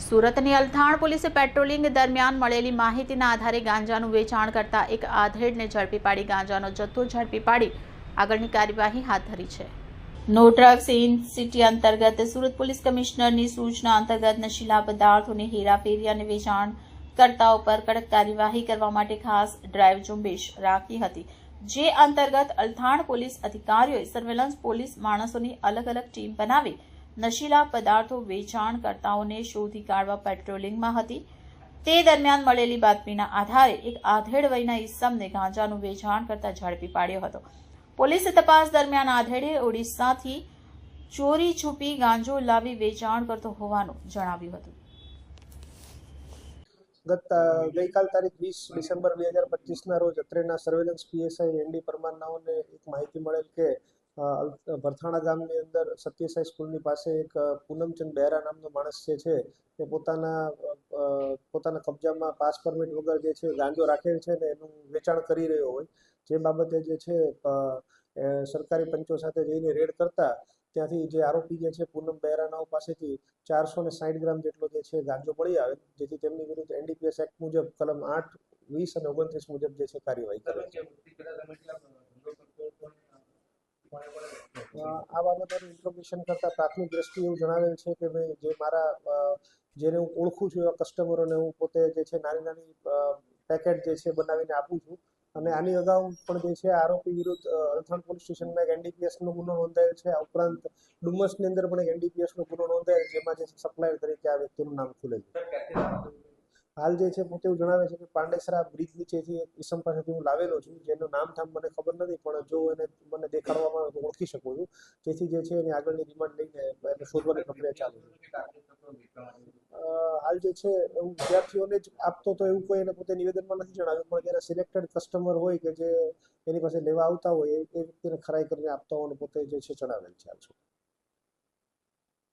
સુરતની અલથાણ પોલીસે પેટ્રોલિંગ દરમિયાન મળેલી માહિતીના આધારે ગાંજાનું વેચાણ કરતા એક આધેડને ઝડપી પાડી ગાંજાનો જથ્થો ઝડપી પાડી આગળની કાર્યવાહી હાથ ધરી છે। નો ડ્રગ્સ ઇન સિટી અંતર્ગત સુરત પોલીસ કમિશનરની સૂચના અંતર્ગત નશીલા પદાર્થોની હેરાફેરી અને વેચાણ કરતાઓ પર કડક કાર્યવાહી કરવા માટે ખાસ ડ્રાઈવ ઝુંબેશ રાખી હતી, જે અંતર્ગત અલથાણ પોલીસ અધિકારીઓએ સર્વેલન્સ પોલીસ માણસોની અલગ અલગ ટીમ બનાવી નશીલા પદાર્થો વેચાણ કરતાઓને શોધી કાઢવા પેટ્રોલિંગમાં હતી। તે દરમિયાન મળેલી બાતમીના આધારે એક આધેડ વયના ઈસમને ગાંજાનું વેચાણ કરતા ઝડપી પાડ્યો હતો। પોલીસે તપાસ દરમિયાન આધેડે ઓડિશાથી ચોરી છુપી ગાંજો લાવી વેચાણ કરતો હોવાનું જણાવ્યું હતું। ગઈકાલ તારીખ 20 ડિસેમ્બર 2025ના રોજ અત્રેના સર્વેલન્સ પીએસઆઈ એનડી પરમાર નાઓને એક માહિતી મળેલ કે ભરથાણા ગામની અંદર સત્યસાઈ સ્કૂલની પાસે એક પૂનમચંદ બહેરા નામનો માણસ જે છે તે પોતાના કબજામાં પાસ પરમિટ વગર જે છે ગાંજો રાખેલ છે ને એનું વેચાણ કરી રહ્યો હોય, જે બાબતે જે છે સરકારી પંચો સાથે જઈને રેડ કરતા ત્યાંથી જે આરોપી જે છે પૂનમ બહેરા નાઓ પાસેથી 460 ગ્રામ જેટલો જે છે ગાંજો મળી આવે, જેથી તેમની વિરુદ્ધ એનડીપીએસ એક્ટ મુજબ કલમ 8, 20 અને 29 મુજબ જે છે કાર્યવાહી કરે છે। આ બાબતોની ઇન્ફોર્મેશન કરતા પ્રાથમિક દ્રષ્ટિએ એવું જણાવેલ છે કે ભાઈ જેને હું ઓળખું છું એવા કસ્ટમરોને હું પોતે જે છે નાની પેકેટ જે છે બનાવીને આપું છું, અને આની અગાઉ પણ જે છે આરોપી વિરુદ્ધ અલથાણ પોલીસ સ્ટેશનમાં એક એનડીપીએસનો ગુનો નોંધાયેલ છે। આ ઉપરાંત ડુમસની અંદર પણ એક એનડીપીએસનો ગુનો નોંધાયેલ, જેમાં જે સપ્લાયર તરીકે આ વ્યક્તિનું નામ ખુલે છે। હાલ જે છે પોતે એવું જણાવે છે કે પાંડેસરા બ્રિજ નીચેથી એક ઈસમ પાસેથી હું લાવેલો છું, જેનું નામ મને ખબર નથી, પણ જો એને મને દેખાડવામાં આવે તો ઓળખી શકું છું, જેથી જે છે એની આગળની રિમાન્ડ લઈને એને શોધવાની પ્રક્રિયા ચાલુ છે। હાલ જે છે એવું વિદ્યાર્થીઓને જ આપતો તો એવું કોઈ એને પોતે નિવેદનમાં નથી જણાવ્યું, પણ જેના સિલેક્ટેડ કસ્ટમર હોય કે જે એની પાસે લેવા આવતા હોય એ વ્યક્તિને ખરાઈ કરીને આપતા હોવાનું પોતે જે છે જણાવેલ છે।